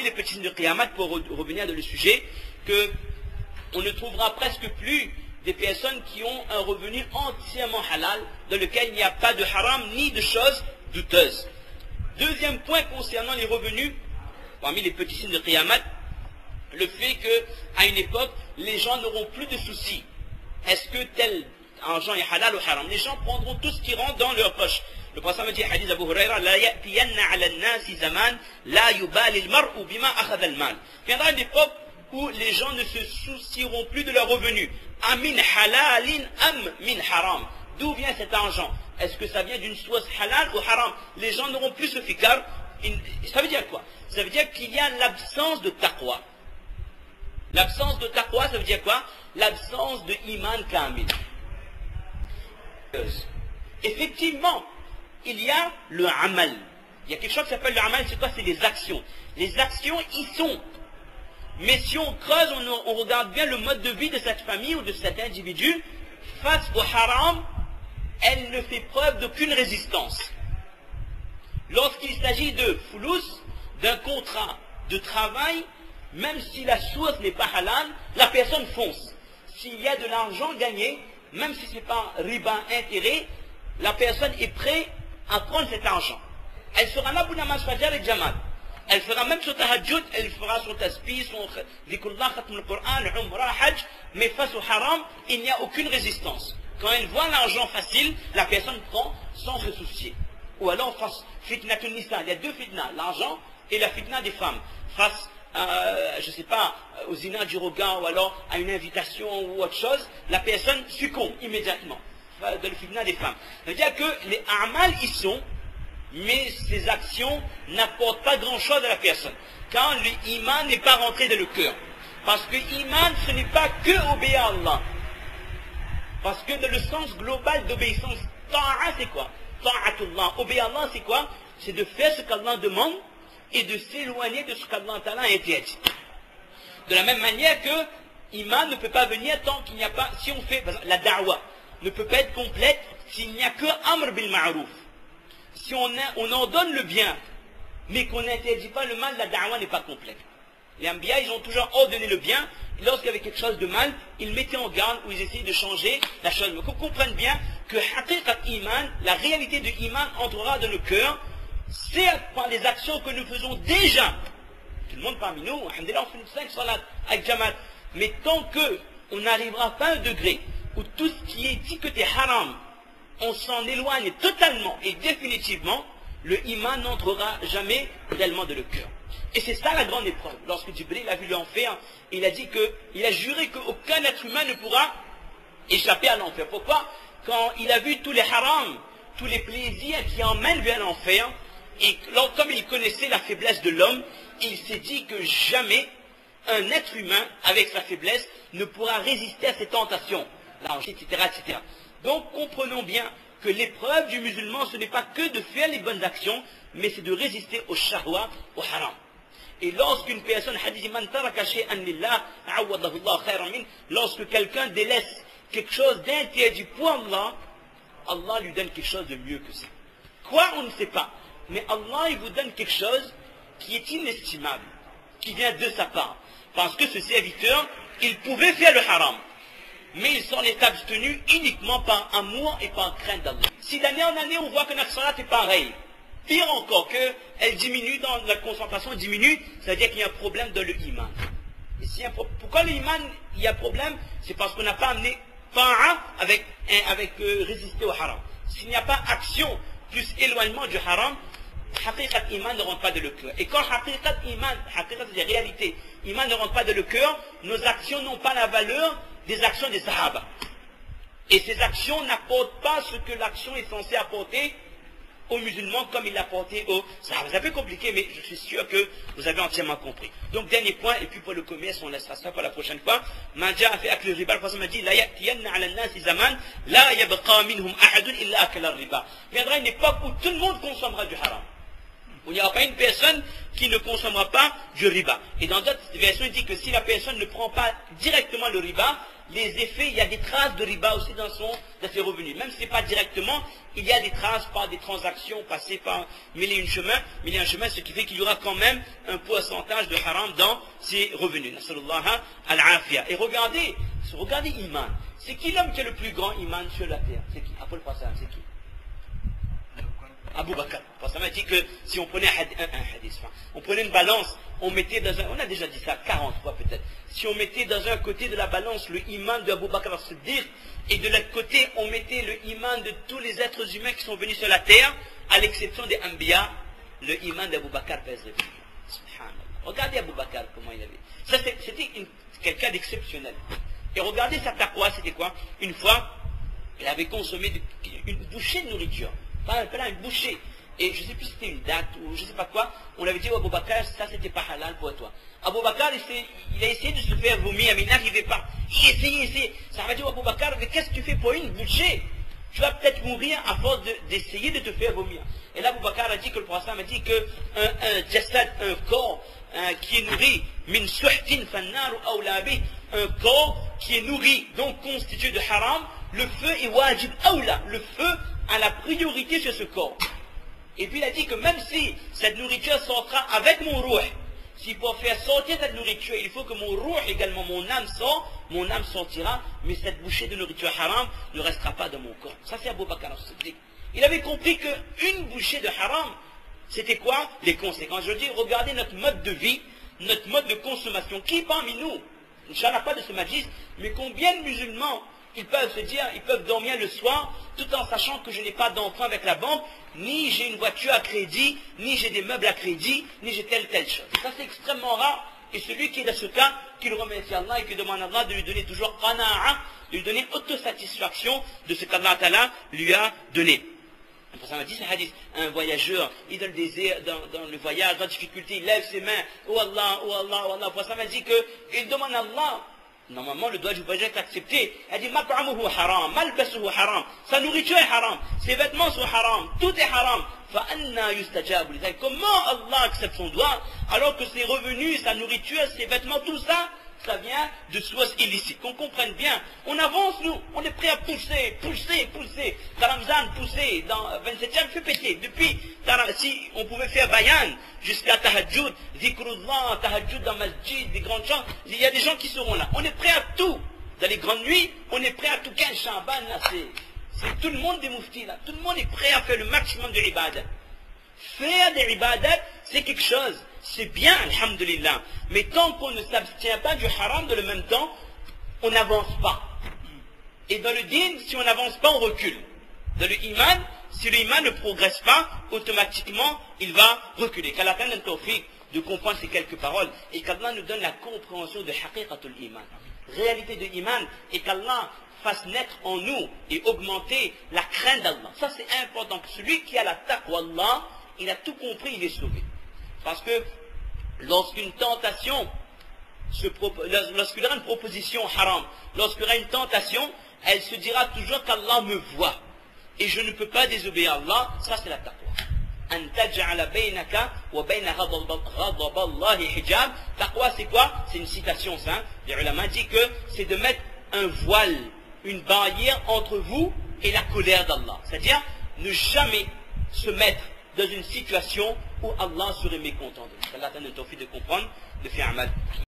les petits signes de Qiyamah, pour revenir dans le sujet, que on ne trouvera presque plus des personnes qui ont un revenu entièrement halal, dans lequel il n'y a pas de haram ni de choses douteuses. Deuxième point concernant les revenus, parmi les petits signes de Qiyamah, le fait qu'à une époque, les gens n'auront plus de soucis. Est-ce que tel argent est halal ou haram? Les gens prendront tout ce qui rentre dans leur poche. Le prophète me dit, hadith Abu Huraira, la ya'tiyanna ala an-nasi zaman la yubali al-mar'u bima akhadha al-mal. Il viendra une époque où les gens ne se soucieront plus de leurs revenus. Amin halalin am min haram. D'où vient cet argent? Est-ce que ça vient d'une source halal ou haram? Les gens n'auront plus ce fikar. Ça veut dire quoi? Ça veut dire qu'il y a l'absence de taqwa. L'absence de taqwa, ça veut dire quoi? L'absence de iman kamil. Effectivement, il y a le amal. Il y a quelque chose qui s'appelle le amal, c'est quoi? C'est les actions. Les actions y sont. Mais si on creuse, on regarde bien le mode de vie de cette famille ou de cet individu, face au haram, elle ne fait preuve d'aucune résistance. Lorsqu'il s'agit de fulus, d'un contrat de travail, même si la source n'est pas halal, la personne fonce. S'il y a de l'argent gagné, même si ce n'est pas riba, intérêt, la personne est prête à prendre cet argent. Elle sera là pour namaz fajr et jamal. Elle fera même son tahajjud, elle fera son tasbih, son dhikrullah, khatm al-Qur'an, umrah, hajj, mais face au haram, il n'y a aucune résistance. Quand elle voit l'argent facile, la personne prend sans se soucier. Ou alors face fitnatul nisa, il y a deux fitnas, l'argent et la fitna des femmes. Face je ne sais pas, au zina du regard ou alors à une invitation ou autre chose, la personne succombe immédiatement dans le fitna des femmes. C'est-à-dire que les amal y sont, mais ces actions n'apportent pas grand-chose à la personne. Quand l'iman n'est pas rentré dans le cœur. Parce que l'iman, ce n'est pas que obéir à Allah. Parce que dans le sens global d'obéissance, ta'a c'est quoi? Ta'atullah. Obéir à Allah c'est quoi? C'est de faire ce qu'Allah demande et de s'éloigner de ce qu'Allah Ta'ala a interdit. De la même manière que iman ne peut pas venir tant qu'il n'y a pas, si on fait la da'wa, ne peut pas être complète s'il n'y a que amr bil ma'rouf. Si on ordonne le bien, mais qu'on n'interdit pas le mal, la da'wa n'est pas complète. Les Anbiya, ils ont toujours ordonné le bien, et lorsqu'il y avait quelque chose de mal, ils mettaient en garde ou ils essayaient de changer la chose. Mais qu'on comprenne bien que haqiqat iman, la réalité de iman entrera dans le cœur, c'est par les actions que nous faisons déjà. Tout le monde parmi nous, alhamdulillah, on fait 5 salats avec Jamal. Mais tant qu'on n'arrivera pas à un degré où tout ce qui est dit que t'es haram, on s'en éloigne totalement et définitivement, le iman n'entrera jamais réellement dans le cœur. Et c'est ça la grande épreuve. Lorsque Jibril a vu l'enfer, il a dit il a juré qu'aucun être humain ne pourra échapper à l'enfer. Pourquoi? Quand il a vu tous les harams, tous les plaisirs qui emmènent vers l'enfer, et comme il connaissait la faiblesse de l'homme, il s'est dit que jamais un être humain, avec sa faiblesse, ne pourra résister à ces tentations, l'argent, etc., etc. Donc comprenons bien que l'épreuve du musulman, ce n'est pas que de faire les bonnes actions, mais c'est de résister au shahwa, au haram. Et lorsqu'une personne, lorsque quelqu'un délaisse quelque chose d'interdit pour Allah, Allah lui donne quelque chose de mieux que ça. Quoi, on ne sait pas. Mais Allah, il vous donne quelque chose qui est inestimable, qui vient de sa part. Parce que ce serviteur, il pouvait faire le haram, mais il s'en est abstenu uniquement par amour et par crainte d'Allah. Si d'année en année, on voit que notre salat est pareil, pire encore, qu'elle diminue, dans la concentration diminue, ça veut dire qu'il y a un problème dans le iman. Et pourquoi le iman, il y a problème? C'est parce qu'on n'a pas amené ta'a avec résister au haram. S'il n'y a pas action plus éloignement du haram, haqiqat iman ne rentre pas dans le cœur. Et quand haqiqat iman, haqiqat c'est la réalité, iman ne rentre pas dans le cœur, nos actions n'ont pas la valeur des actions des sahaba. Et ces actions n'apportent pas ce que l'action est censée apporter aux musulmans comme il l'a apporté aux sahaba. C'est un peu compliqué, mais je suis sûr que vous avez entièrement compris. Donc dernier point, et puis pour le commerce, on laissera ça pour la prochaine fois. Manja a fait avec le riba, le prophète m'a dit, la ya'tiyanna ala an-nasi zaman, la yabqa minhum ahadun illa akala riba. Il viendra une époque où tout le monde consommera du haram. Où il n'y aura pas une personne qui ne consommera pas du riba. Et dans d'autres versions, il dit que si la personne ne prend pas directement le riba, les effets, il y a des traces de riba aussi dans ses revenus. Même si ce n'est pas directement, il y a des traces par des transactions passées par mille et un chemins, ce qui fait qu'il y aura quand même un pourcentage de haram dans ses revenus. Nasallallahu al-afia. Et regardez Iman. C'est qui l'homme qui a le plus grand Iman sur la terre? C'est qui? Après le passage, c'est qui? Abu Bakr. Parce qu'on a dit que si on prenait on prenait une balance, on mettait dans un, on a déjà dit ça 40 fois peut-être, si on mettait dans un côté de la balance le iman de Abu Bakr as-Siddiq, et de l'autre côté on mettait le iman de tous les êtres humains qui sont venus sur la terre, à l'exception des Anbiya, le iman d'Abu Bakr pèserait plus. Subhanallah. Regardez Abu Bakr comment il avait. Ça c'était quelqu'un d'exceptionnel. Et regardez sa taqwa, c'était quoi? Une fois, il avait consommé une bouchée de nourriture. Pas une bouchée. Et je ne sais plus si c'était une date ou je ne sais pas quoi. On avait dit à Abu Bakr, ça c'était pas halal pour toi. Abu Bakr, il a essayé de se faire vomir, mais il n'arrivait pas. Il essayait. Ça m'a dit à Abu Bakr, mais qu'est-ce que tu fais pour une bouchée? Tu vas peut-être mourir à force d'essayer de te faire vomir. Et là, Abu Bakr a dit que le prophète m'a dit que un jassad, un corps qui est nourri, min suhtin fannaru awlabi, un corps qui est nourri, donc constitué de haram, le feu est wajib awla. Le feu a la priorité sur ce corps. Et puis il a dit que même si cette nourriture sortira avec mon ruh, si pour faire sortir cette nourriture, il faut que mon ruh également, mon âme sortira, mais cette bouchée de nourriture haram ne restera pas dans mon corps. Ça c'est Abu Bakr as-Siddiq. Il avait compris qu'une bouchée de haram, c'était quoi? Les conséquences. Je dis, regardez notre mode de vie, notre mode de consommation. Qui parmi nous, Inch'Allah pas de ce magis, mais combien de musulmans ils peuvent se dire, ils peuvent dormir le soir, tout en sachant que je n'ai pas d'emprunt avec la banque, ni j'ai une voiture à crédit, ni j'ai des meubles à crédit, ni j'ai telle chose. Ça c'est extrêmement rare. Et celui qui est dans ce cas, qu'il remercie Allah et qui demande à Allah de lui donner toujours qana'a, de lui donner autosatisfaction de ce qu'Allah Ta'ala lui a donné. Pour ça, on a dit ce hadith, un voyageur, il est dans le désert, dans le voyage, dans la difficulté, il lève ses mains, oh Allah, oh Allah, oh Allah. Pour ça, on a dit qu'il demande à Allah. Normalement, le doigt du voyageur est accepté. Elle dit, mat'amuhu haram, malbasuhu haram. Sa nourriture est haram, ses vêtements sont haram, tout est haram. Fa'anna yustajabu. Comment Allah accepte son doigt alors que ses revenus, sa nourriture, ses vêtements, tout ça, ça vient de sources illicites. Qu'on comprenne bien. On avance, nous, on est prêt à pousser. Ramzan, pousser. Dans 27e, fait péter. Depuis, si on pouvait faire bayan jusqu'à Tahajjud, Zikrullah, Tahajjud dans Masjid, des grandes chants, il y a des gens qui seront là. On est prêt à tout. Dans les grandes nuits, on est prêt à tout. 15 Chaban, là, c'est tout le monde des mouftis, là. Tout le monde est prêt à faire le maximum de ibadat. Faire des ibadat, c'est quelque chose. C'est bien, alhamdulillah. Mais tant qu'on ne s'abstient pas du haram de le même temps, on n'avance pas. Et dans le din, si on n'avance pas, on recule. Dans le iman, si le iman ne progresse pas, automatiquement, il va reculer. Qu'Allah donne un tawfiq de comprendre ces quelques paroles et qu'Allah nous donne la compréhension de haqiqatul iman. Réalité de iman et qu'Allah fasse naître en nous et augmenter la crainte d'Allah. Ça c'est important. Celui qui a la taqwa Allah, il a tout compris, il est sauvé. Parce que lorsqu'une tentation, lorsqu'il y aura une proposition haram, lorsqu'il y aura une tentation, elle se dira toujours qu'Allah me voit. Et je ne peux pas désobéir à Allah, ça c'est la taqwa. An taj'ala baynaka wa bayna ghadab Allah hijab. Taqwa c'est quoi? C'est une citation simple. Les ulama dit que c'est de mettre un voile, une barrière entre vous et la colère d'Allah. C'est-à-dire ne jamais se mettre dans une situation où Allah serait mécontent de nous. Allah t'a donné le tawfiq de comprendre, de faire amal.